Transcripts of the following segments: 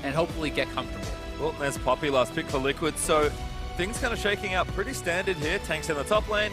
and hopefully get comfortable. Well, there's Poppy, last pick for Liquid, so things kind of shaking out pretty standard here. Tanks in the top lane.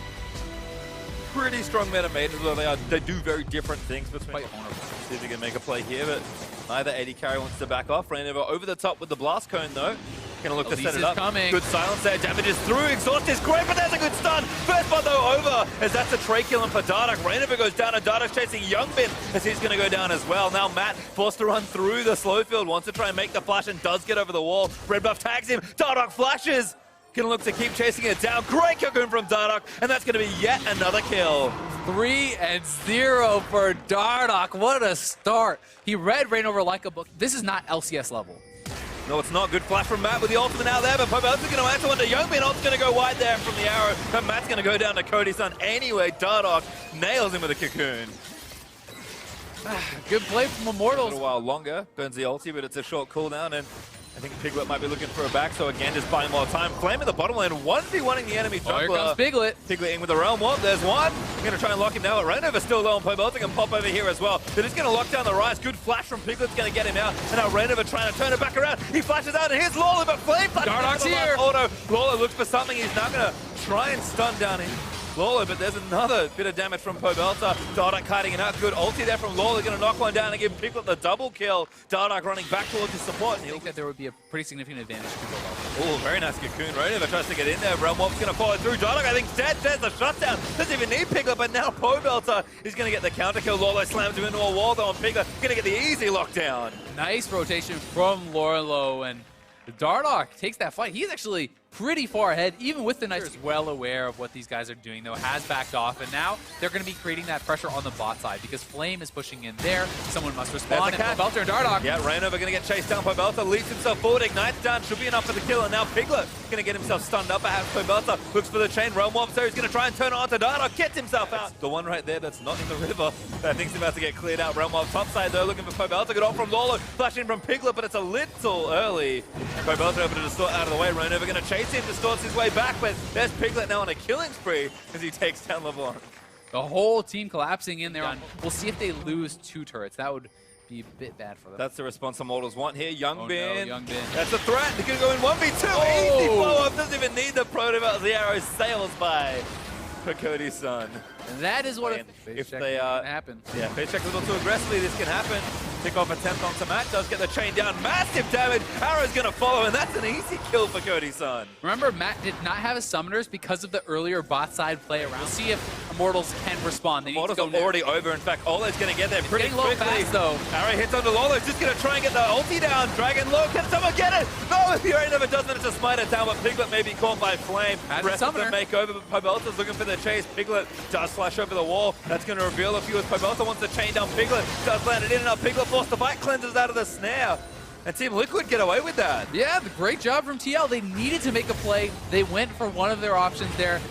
Pretty strong meta mages, where they do very different things between. Quite vulnerable. See if he can make a play here, but neither AD carry wants to back off. Rainover over the top with the blast cone though. Gonna look to set it up. Coming. Good silence there. Damages through. Exhaust is great, but there's a good stun. First one though over, as that's a tray killing for Dardoch. Rainover goes down, and Dardoch's chasing Youngbin as he's gonna go down as well. Now Matt forced to run through the slow field, wants to try and make the flash and does get over the wall. Red buff tags him. Dardoch flashes. Gonna look to keep chasing it down. Great cocoon from Dardoch, and that's gonna be yet another kill. 3-0 for Dardoch. What a start. He read Rainover like a book. This is not LCS level. No, it's not. Good flash from Matt with the ultimate out there, but Pobel's going to answer one to Youngmin. Ult's going to go wide there from the arrow, but Matt's going to go down to Cody's son anyway. Dardoch nails him with a cocoon. Good play from A Immortals. little while longer, burns the ulti, but it's a short cooldown, and I think Piglet might be looking for a back, so again, just buying more time. Flame in the bottom lane, 1v1ing the enemy jungler. Oh, here comes Piglet. Piglet in with the Realm Warp, there's one. I'm going to try and lock him down, but Rainover's still low on Pobel's can pop over here as well. They're just going to lock down the rise. Good flash from Piglet's going to get him out, and now Rainover trying to turn it back around. He flashes out, and here's Lola, but Flame flashes Dardoch's into the here. Auto. Lola looks for something. He's now going to try and stun down him. Lola, but there's another bit of damage from Pobelta. Dardoch kiting it out. Good ulti there from Lola. Going to knock one down and give Piglet the double kill. Dardoch running back towards his support. I think that there would be a pretty significant advantage to Pobelta. Oh, very nice cocoon. Rainover tries to get in there. Realm Warp's going to follow through. Dardoch, I think, dead. There's the shutdown. Doesn't even need Piglet, but now Pobelta is going to get the counter kill. Lola slams him into a wall, though, and Piglet going to get the easy lockdown. Nice rotation from Lorelo, and Dardoch takes that fight. He's actually pretty far ahead, even with the nice. Well aware of what these guys are doing, though, has backed off, and now they're going to be creating that pressure on the bot side because Flame is pushing in there. Someone must respond, and Pobelta and Dardoch. Yeah, Rainover going to get chased down. Pobelta leads himself forward, ignites down, should be enough for the kill, and now Piglet going to get himself stunned up. Perhaps Pobelta looks for the chain. Realm Warp, so he's going to try and turn it on to Dardoch, gets himself out. The one right there that's not in the river, that I think's about to get cleared out. Realm Warp top side, though, looking for Pobelta. Good off from Lolo, flashing from Piglet, but it's a little early. Pobelta over to Distort out of the way. Rainover going to chase him, distorts his way back, but there's Piglet now on a killing spree as he takes down LeBlanc. The whole team collapsing in there. We'll see if they lose 2 turrets. That would be a bit bad for them. That's the response Immortals want here. Youngbin. Oh, no, Youngbin. That's a threat. They're going to go in 1v2. Oh. Easy follow-up. Doesn't even need the Protovel as the arrow sails by for Cody's son. That is what if they happen. Yeah, if they check a little too aggressively, this can happen. Pick off attempt onto Matt, does get the chain down. Massive damage. Arrow's going to follow, and that's an easy kill for Cody's son. Remember, Matt did not have his summoners because of the earlier bot side play around. We'll see if Immortals can respond. They need Immortals to go are already over. In fact, Ola's going to get there pretty low quickly. fast, though. Arrow hits onto Lolo. He's just going to try and get the ulti down. Dragon low. Can someone get it? No, if Fury never does manage to smite it down, but Piglet may be caught by Flame. Rest of them make over, but Pobelta's looking for the chase. Piglet does flash over the wall. That's going to reveal a few as Pobelta wants to chain down Piglet. Does land it in, and now Piglet forced to fight. Cleanses out of the snare. And Team Liquid get away with that. Yeah, great job from TL. They needed to make a play. They went for one of their options there.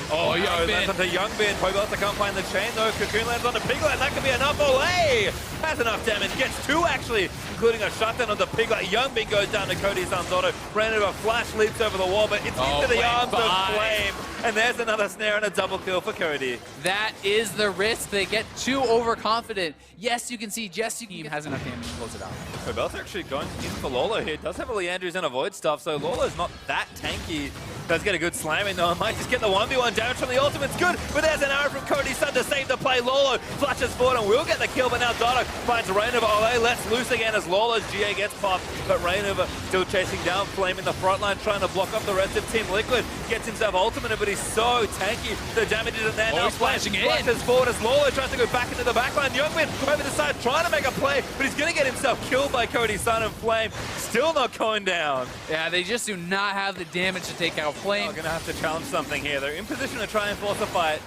Oh, that's onto Youngbin. Pobelta can't find the chain, though. Cocoon lands onto Piglet. That could be enough. Olay has enough damage. Gets 2, actually, including a shutdown onto Piglet. Youngbin goes down to Cody's son's auto. Ran into a flash, leaps over the wall, but it's into the arms of Flame. And there's another snare and a double kill for Cody. That is the risk. They get too overconfident. Yes, you can see Jesse team has enough damage to close it out. Pobelta actually going in for Lolo here. Does have a Leandrius and avoid stuff, so Lolo's not that tanky. Does get a good slam in though. Might just get the 1v1 damage from the ultimate's good, but there's an arrow from Cody's son to save the play. Lolo flashes forward and will get the kill, but now Dardoch finds Rainover. Ole lets loose again as Lolo's GA gets popped, but Rainover still chasing down Flame in the front line, trying to block up the rest of Team Liquid. Gets himself ultimate, but he's so tanky. The damage isn't there. Now flashing in. Flashes forward as Lolo tries to go back into the backline. Youngmin over the side trying to make a play, but he's going to get himself killed by Cody's son, and Flame still not going down. Yeah, they just do not have the damage to take out Flame. They're going to have to challenge something here. They're in position to try and force a fight,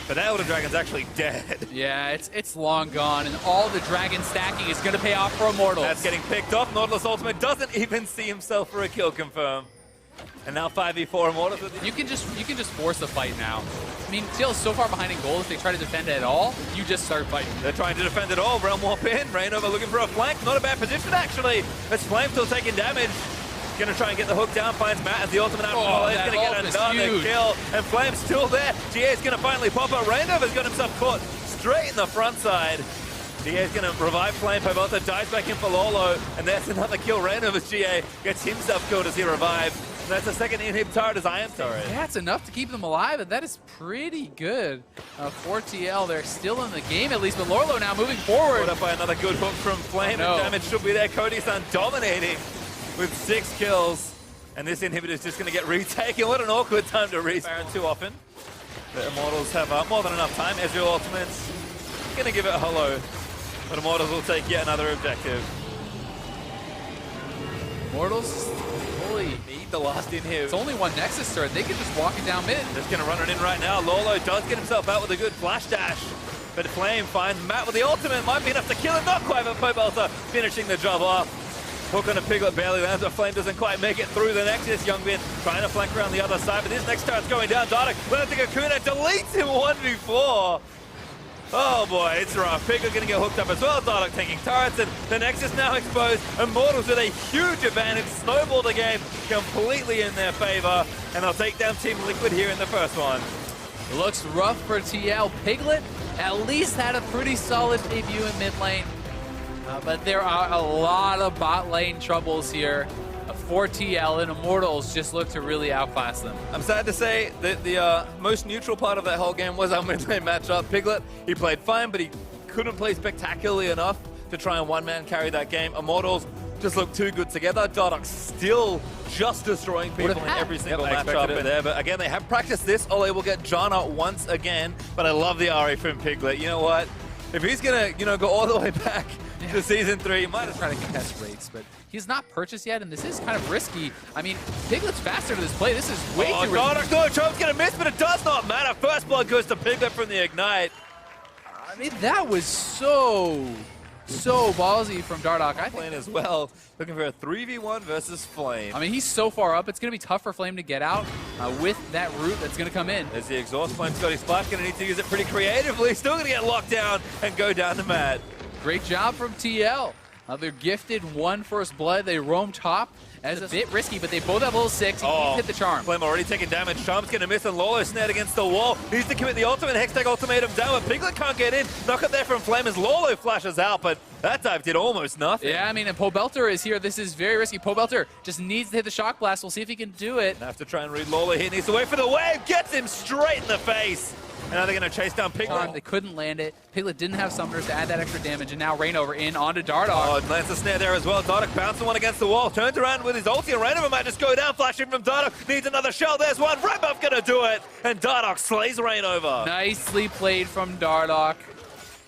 but that Elder Dragon's actually dead. Yeah, it's long gone, and all the dragon stacking is going to pay off for Immortals. That's getting picked off. Nautilus Ultimate doesn't even see himself for a kill confirm. And now 5v4 Immortals. You can just force a fight now. I mean, TL's so far behind in goal, if they try to defend it at all, you just start fighting. They're trying to defend it all. Realm Warp in. Rainover looking for a flank. Not a bad position, actually. As Flame still taking damage. Gonna try and get the hook down, finds Matt as the ultimate out. Oh, he's gonna get another kill, and Flame's still there. GA's gonna finally pop up. Rainover's got himself caught straight in the front side. GA's going to revive Flame. Pobelta dives back in for Lolo, and that's another kill. Rainover's GA gets himself killed as he revived. And that's the second inhib turret as IMT. Yeah, it's enough to keep them alive, and that is pretty good for TL. They're still in the game at least, but Lorlo now moving forward. Caught up by another good hook from Flame, and damage should be there. Cody-san dominating with 6 kills. And this inhibitor is just going to get retaken. What an awkward time to respawn too often. The Immortals have more than enough time. Ezreal ultimate's going to give it a hello. But Immortals will take yet another objective. Immortals fully need the last inhib. It's only one Nexus turret. They can just walk it down mid. Just going to run it in right now. Lolo does get himself out with a good flash dash. But Flame finds Matt with the ultimate. Might be enough to kill him. Not quite, but Pobelta finishing the job off. Hook on a Piglet barely lands, but Flame doesn't quite make it through the Nexus. Youngbin trying to flank around the other side, but this next turret's going down. Dardoch lands the Kakuna, deletes him 1v4. Oh boy, it's rough. Piglet gonna get hooked up as well. Dardoch taking turrets, and the Nexus now exposed. Immortals with a huge advantage. Snowball the game completely in their favor, and they'll take down Team Liquid here in the first one. It looks rough for TL. Piglet at least had a pretty solid debut in mid lane. But there are a lot of bot lane troubles here for TL, and Immortals just look to really outclass them. I'm sad to say that the most neutral part of that whole game was our mid lane matchup. Piglet, he played fine, but he couldn't play spectacularly enough to try and one-man carry that game. Immortals just look too good together. Dardoch still just destroying people in every single matchup in there. But again, they have practiced this. Ole will get Janna once again, but I love the RA from Piglet. You know what? If he's gonna, go all the way back to Season 3, he might have tried to contest rates, but he's not purchased yet, and this is kind of risky. I mean, Piglet's faster to this play. This is way too risky. No, Chope's gonna miss, but it does not matter. First blood goes to Piglet from the Ignite. I mean, that was so ballsy from Dardoch. I think as well, looking for a 3v1 versus Flame. I mean, he's so far up, it's going to be tough for Flame to get out with that root that's going to come in. There's the exhaust. Flame's got his splash, going to need to use it pretty creatively. Still going to get locked down and go down to Matt. Great job from TL. They're gifted 1 first blood. They roam top. As a bit risky, but they both have level 6. He can't hit the charm. Flame already taking damage. Charm's going to miss, and Lolo snared against the wall. Needs to commit the ultimate. Hextech ultimatum down, but Piglet can't get in. Knock it there from Flame as Lolo flashes out, but that dive did almost nothing. Yeah, I mean, and Pobelter is here. This is very risky. Pobelter just needs to hit the shock blast. We'll see if he can do it. Have to try and read Lolo here. Needs to wait for the wave. Gets him straight in the face. And now they're going to chase down Piglet. They couldn't land it. Piglet didn't have summoners to add that extra damage, and now Rainover in onto Dardoch. Oh, lands the snare there as well. Dardoch bouncing one against the wall. Turns around with his ulti, and Rainover might just go down. Flashing from Dardoch. Needs another shell. There's one. Red buff going to do it. And Dardoch slays Rainover. Nicely played from Dardoch.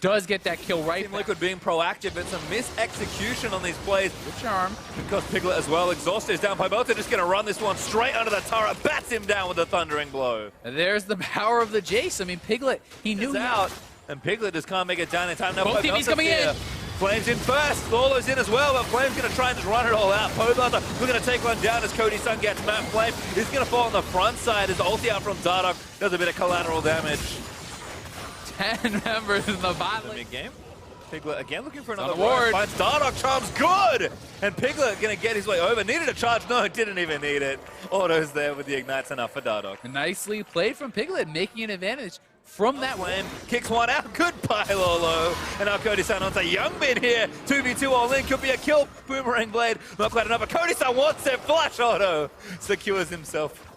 Does get that kill right. Team Liquid being proactive, but some mis-execution on these plays. Good charm. Because Piglet as well. Exhaust is down. Pobelta just going to run this one straight under the turret. Bats him down with a thundering blow. And there's the power of the Jace. I mean, Piglet, he knew out. And Piglet just can't make it down in time. Now both teams coming in. Flame's in first. Lolo's in as well, but Flame's going to try and just run it all out. Pobelta, we're going to take one down as Cody-san gets Matt. Flame is going to fall on the front side as ulti out from Dardoch does a bit of collateral damage. 10 members in the bot lane. Mid-game. Piglet again looking for another ward. Finds Dardoch, charms good! And Piglet going to get his way over. Needed a charge. No, didn't even need it. Auto's there with the Ignites enough for Dardoch. Nicely played from Piglet, making an advantage from that Flame. Kicks one out. Goodbye, Lolo. And now Cody-san onto Youngbin here. 2v2 all in. Could be a kill. Boomerang Blade. Not quite enough. But Cody-san wants it. Flash auto. Secures himself.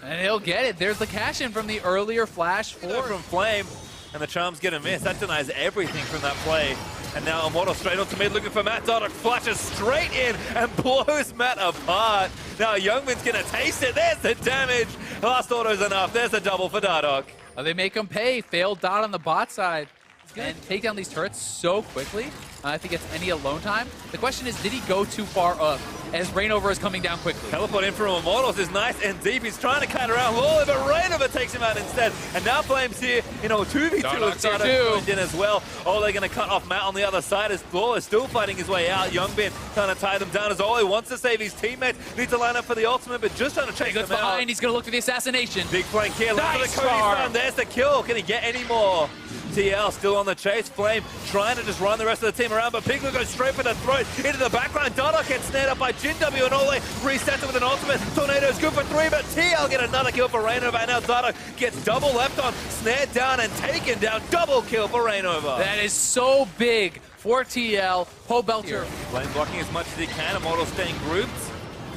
And he'll get it. There's the cash-in from the earlier flash from Flame. And the charm's gonna miss. That denies everything from that play. And now Immortal straight onto mid looking for Matt. Dardoch flashes straight in and blows Matt apart. Now Youngman's gonna taste it. There's the damage. Last auto's enough. There's the double for Dardoch. They make him pay. Failed dot on the bot side. And take down these turrets so quickly. If he gets any alone time. The question is, did he go too far up as Rainover is coming down quickly? Teleport in from Immortals is nice and deep. He's trying to cut around Lolo, but Rainover takes him out instead. And now Flame's here, 2v2 Dardoch in as well. Oh, they're going to cut off Matt on the other side as Lolo is still fighting his way out. Youngbin trying to tie them down as Ole wants to save his teammates. Needs to line up for the ultimate, but just trying to chase them out. He's going to look for the assassination. Big flank here. Nice Look for the Cody-san. There's the kill. Can he get any more? TL still on the chase. Flame trying to just run the rest of the team around, but Piglet goes straight for the throat into the background. Dardoch gets snared up by Jin W, and Ole resets it with an ultimate. Tornado's good for 3, but TL get another kill for Rainover, and now Dardoch gets double left on, snared down and taken down. Double kill for Rainover. That is so big for TL. Pobelter. Flame blocking as much as he can. Immortals staying grouped.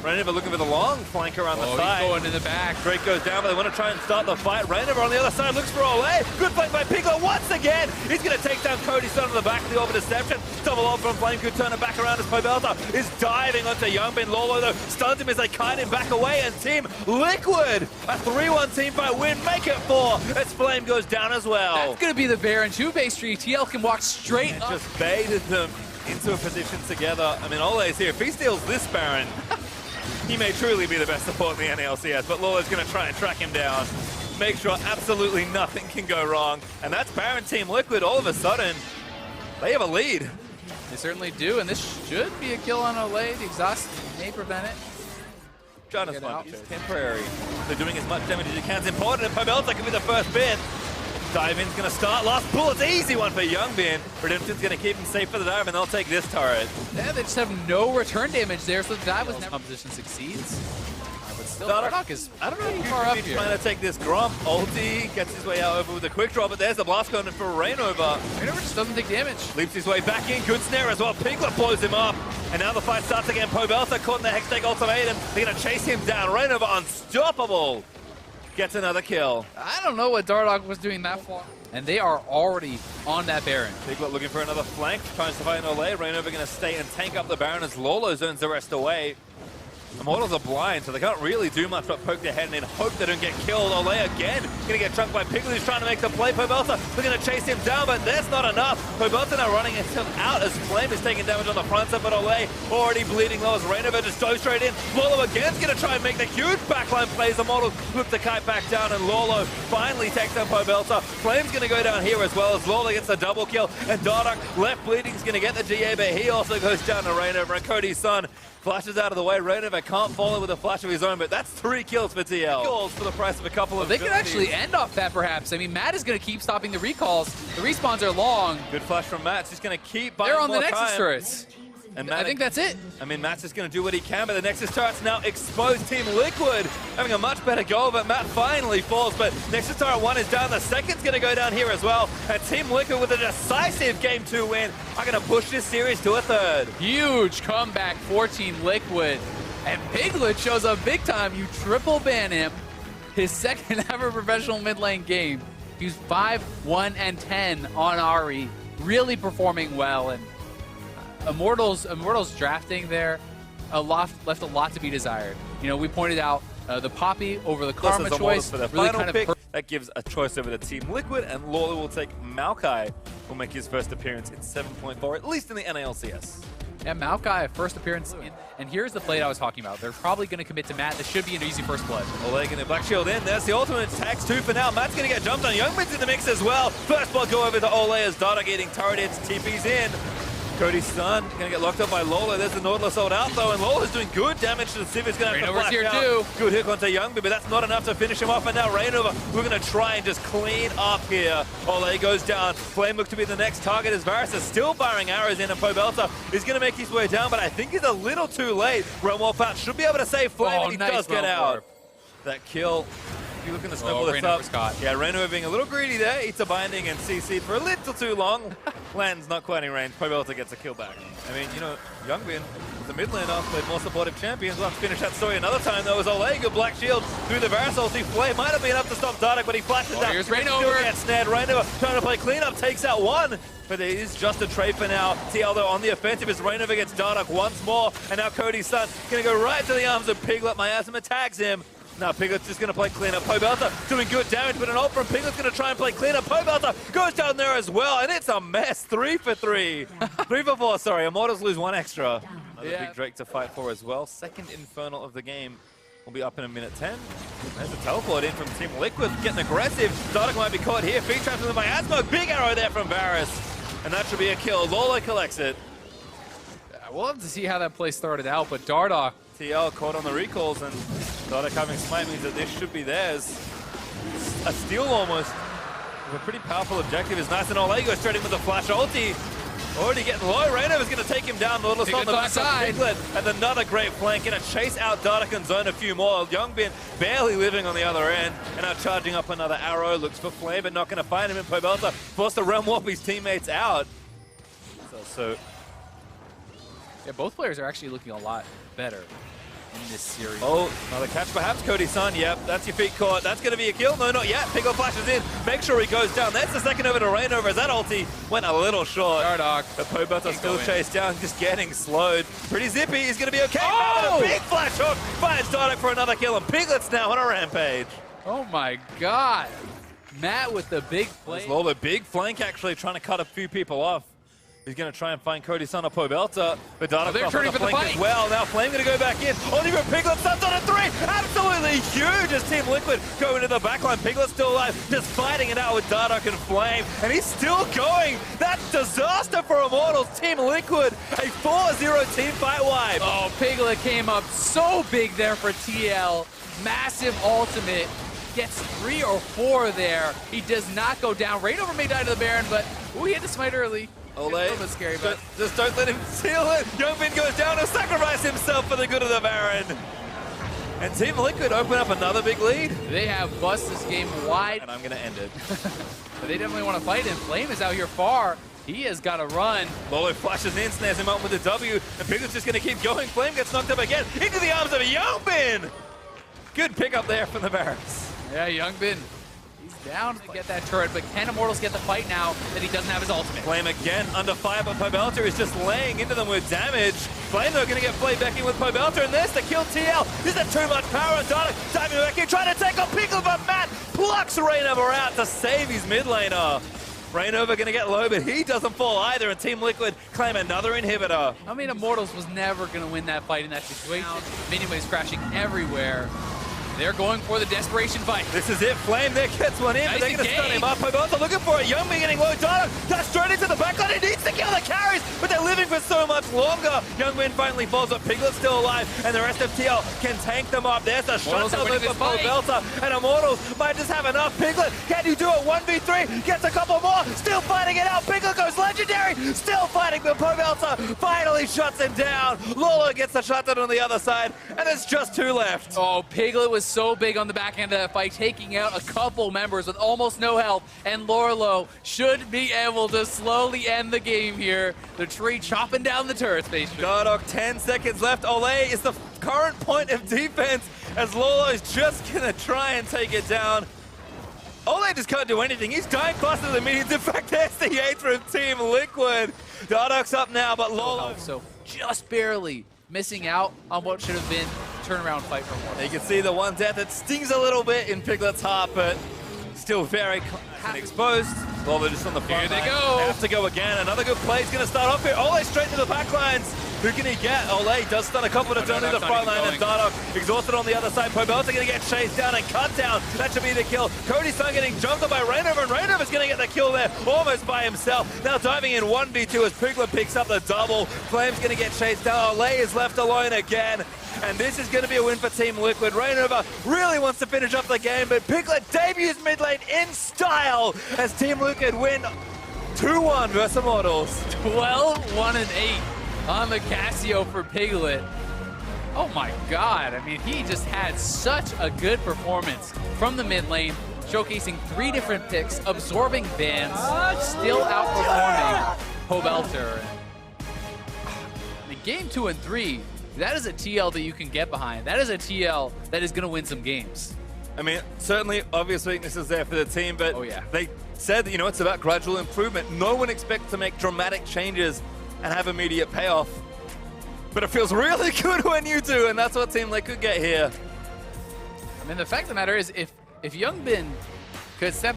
Rainover looking for the long flank around the side. He's going in the back. Drake goes down, but they want to try and start the fight. Rainover on the other side looks for Ole. Good flank by Piglet once again. He's going to take down Cody Sun on the back of the Orb of Deception. Double off from Flame. Could turn it back around as Pobelter is diving onto Youngbin. Lolo, though, stuns him as they kite him back away. And Team Liquid, a 3-1 team fight win. Make it 4 as Flame goes down as well. That's going to be the Baron 2 base tree. TL can walk straight up. Just baited them into a position together. I mean, Ole's here. If he steals this Baron, he may truly be the best support in the NLCS, but Lawler's going to try and track him down, make sure absolutely nothing can go wrong. And that's Baron Team Liquid. All of a sudden, they have a lead. They certainly do, and this should be a kill on Ole. The exhaust may prevent it. Trying to find it's temporary. They're doing as much damage as you can. It's important, and Pobelter can be the first bit. Dive-in's going to start. Last bullet's easy one for Youngbin. Redemption's going to keep him safe for the dive, and they'll take this turret. Yeah, they just have no return damage there, so the dive was never... Composition succeeds. But still, Dardoch is I don't know if far up he's here. trying to take this Gromp. Ulti gets his way out over with a quick draw, but there's the blast going for Rainover. Rainover just doesn't take damage. Leaps his way back in. Good snare as well. Piglet blows him up. And now the fight starts again. Pobelter caught in the Hextech ultimatum. They're going to chase him down. Rainover unstoppable. Gets another kill. I don't know what Dardoch was doing that far. And they are already on that Baron. Piglet looking for another flank, trying to fight an Ole. Rainover going to stay and tank up the Baron as Lolo zones the rest away. Immortals are blind, so they can't really do much but poke their head in and hope they don't get killed. Ole again, going to get chunked by Piglet, who's trying to make the play. Pobelter, they're going to chase him down, but that's not enough. Pobelter now running himself out as Flame is taking damage on the front side, but Ole already bleeding low as Rainover just goes straight in. Lolo again's going to try and make the huge backline plays. Immortals look to kite back down, and Lolo finally takes down Pobelter. Flame's going to go down here as well as Lolo gets the double kill, and Dardoch left bleeding is going to get the GA, but he also goes down to Rainover, and Cody's son flashes out of the way. Rainover can't follow with a flash of his own, but that's 3 kills for TL. Kills for the price of a couple of They could actually end off that, perhaps. I mean, Matt is going to keep stopping the recalls. The respawns are long. Good flash from Matt. He's going to keep buying They're on more the Nexus time. turrets. And Matt, I think that's it. I mean, Matt's just going to do what he can, but the Nexus turret's now exposed. Team Liquid having a much better goal, but Matt finally falls. But Nexus turret 1 is down. The second's going to go down here as well. And Team Liquid with a decisive Game 2 win are going to push this series to a 3rd. Huge comeback for Team Liquid. And Piglet shows up big time. You triple ban him. His second ever professional mid lane game. He's 5-1-10 on Ari. Really performing well. And Immortals drafting there left a lot to be desired. You know, we pointed out the Poppy over the Karma choice. For the really final kind pick. of That gives a choice over the Team Liquid, and Lawler will take Maokai. Will make his first appearance in 7.4, at least in the NALCS. Yeah, Maokai, first appearance in. And here's the play that I was talking about. They're probably going to commit to Matt. This should be an easy first blood. Ole getting the Black Shield in. There's the ultimate. Tags 2 for now. Matt's going to get jumped on. Youngman's in the mix as well. First blood go over to Ole as Dardoch getting turret hits. TP's in. Cody's son going to get locked up by Lola. There's the Nautilus sold out though, and Lola's doing good damage to the Civ. He's going to have to flash here out. too. Good hit onto Youngby, but that's not enough to finish him off. And now Rainover, we're going to try and just clean up here. Ole goes down. Flame looks to be the next target as Varus is still firing arrows in, and Pobelter is going to make his way down, but I think he's a little too late. Realm out should be able to save Flame, and he nice does get out. That kill. You're looking to snowball this up. Yeah, Rainover being a little greedy there. Eats a binding and CC'd for a little too long. Lands not quite in range. Pobelter gets a kill back. I mean, you know, Youngbin, the mid laner, played more supportive champions. We'll have to finish that story another time, though, as Ole, good Black Shield through the Varus ulti. Flame might have been enough to stop Dardoch, but he flashes out. Here's Still Rainover. gets snared. Rainover trying to play cleanup, takes out one. But there is just a trade for now. TL, though, on the offensive as Rainover gets Dardoch once more. And now Cody's son going to go right to the arms of Piglet. Miasma tags him. Now Piglet's just going to play cleanup. Pobelter doing good damage, but an ult from Piglet's going to try and play cleanup. Pobelter goes down there as well, and it's a mess. 3 for 3. 3 for 4, sorry. Immortals lose 1 extra. Another big Drake to fight for as well. Second Infernal of the game will be up in a minute 10. There's a teleport in from Team Liquid, getting aggressive. Dardoch might be caught here. Feed traps with the Miasma. Big arrow there from Varus. And that should be a kill. Lola collects it. We'll have to see how that play started out, but Dardoch. TL caught on the recalls, and Dardoch having smite means that this should be theirs. A steal almost. A pretty powerful objective is nice, and Ole goes straight in with the flash ulti. Already getting low. Reinover's going to take him down. A little on the back side. And another great flank. Going to chase out Dardoch and zone a few more. Youngbin barely living on the other end. And now charging up another arrow. Looks for Flame, but not going to find him. And Pobelta forced to realm warp his teammates out. Yeah, both players are actually looking a lot better in this series. Oh, another catch perhaps. Cody-san, yep, that's your feet caught. That's going to be a kill. No, not yet. Piglet flashes in. Make sure he goes down. That's the second over to Reinover as that ulti went a little short. Dardoch. But Pobelta still chased down, just getting slowed. Pretty zippy. He's going to be okay. Oh! A big flash hook. Finds Dardoch for another kill, and Piglet's now on a rampage. Oh my God. Matt with the big play. Lola, big flank actually, trying to cut a few people off. He's going to try and find Cody-san or Pobelta, but Dardoch they're off turning on the for the flank fight. as well. Now Flame going to go back in. Oliver Piglet stuns on a 3. Absolutely huge as Team Liquid go into the backline. Piglet's still alive, just fighting it out with Dardoch and Flame, and he's still going. That's disaster for Immortals. Team Liquid, a 4-0 team fight wipe. Oh, Piglet came up so big there for TL. Massive ultimate. Gets 3 or 4 there. He does not go down. Reinover may die to the Baron, but ooh, he had to smite early. Ole, a little bit scary, but just don't let him seal it. Youngbin goes down to sacrifice himself for the good of the Baron. And Team Liquid open up another big lead. They have bust this game wide. And I'm going to end it. But they definitely want to fight, and Flame is out here far. He has got to run. Lolo flashes in, snares him up with the W, and Piglet's just going to keep going. Flame gets knocked up again into the arms of Youngbin. Good pickup there from the Barons. Yeah, Youngbin. He's down to get that turret, but can Immortals get the fight now that he doesn't have his ultimate? Flame again under fire, but Pobelta is just laying into them with damage. Flame though going to get played back in with Pobelta, and there's the kill TL. This is too much power, and Dardoch diving back in, trying to take on Piglet, but Matt plucks Reinover out to save his mid laner. Reinover going to get low, but he doesn't fall either, and Team Liquid claim another inhibitor. I mean, Immortals was never going to win that fight in that situation. Miniways crashing everywhere. They're going for the desperation fight. This is it. Flame there gets one in, Nice but they're going to stun him up. Pobelta looking for it. Youngbin getting low. Dardoch that's straight into the backline. He needs to kill the carries, but they're living for so much longer. Youngbin finally falls, but Piglet's still alive, and the rest of TL can tank them up. There's a shutdown loop for Pobelta, and Immortals might just have enough. Piglet, can you do it? 1v3, gets a couple more, still fighting it out. Piglet goes legendary, still fighting, but Pobelta finally shuts him down. Lolo gets the shutdown on the other side, and there's just 2 left. Oh, Piglet was so big on the back end of that fight, taking out a couple members with almost no health, and Lorlo should be able to slowly end the game here. The tree chopping down the turret space. Dardoch, 10 seconds left. Ole is the current point of defense as Lolo's just gonna try and take it down. Ole just can't do anything. He's dying faster than minions. In fact, there's the 8 from Team Liquid. Dardoch's up now, but Lolo... So just barely missing out on what should have been a turnaround fight for more. You can see the one death that stings a little bit in Piglet's heart, but still very exposed. Lolo just on the front. Here they go. They have to go again. Another good play is going to start off here. Ole straight to the back lines. Who can he get? Ole does stun a couple to turn to the front line, and Dardoch exhausted on the other side. Pobelta going to get chased down and cut down. That should be the kill. Cody-san getting jumped on by Reinover, and Reinover's going to get the kill there almost by himself. Now diving in 1v2 as Piglet picks up the double. Flame's going to get chased down. Ole is left alone again. And this is going to be a win for Team Liquid. Reinover really wants to finish up the game, but Piglet debuts mid lane in style as Team Liquid win 2-1 versus Immortals. 12-1-8 on the Casio for Piglet. Oh my God, I mean, he just had such a good performance from the mid lane, showcasing 3 different picks, absorbing bans, still outperforming Pobelta. I mean, game 2 and 3, that is a TL that you can get behind. That is a TL that is going to win some games. I mean, certainly obvious weaknesses there for the team, but they said that, you know, it's about gradual improvement. No one expects to make dramatic changes and have immediate payoff. But it feels really good when you do, and that's what Team Liquid get here. I mean, the fact of the matter is, if Youngbin could step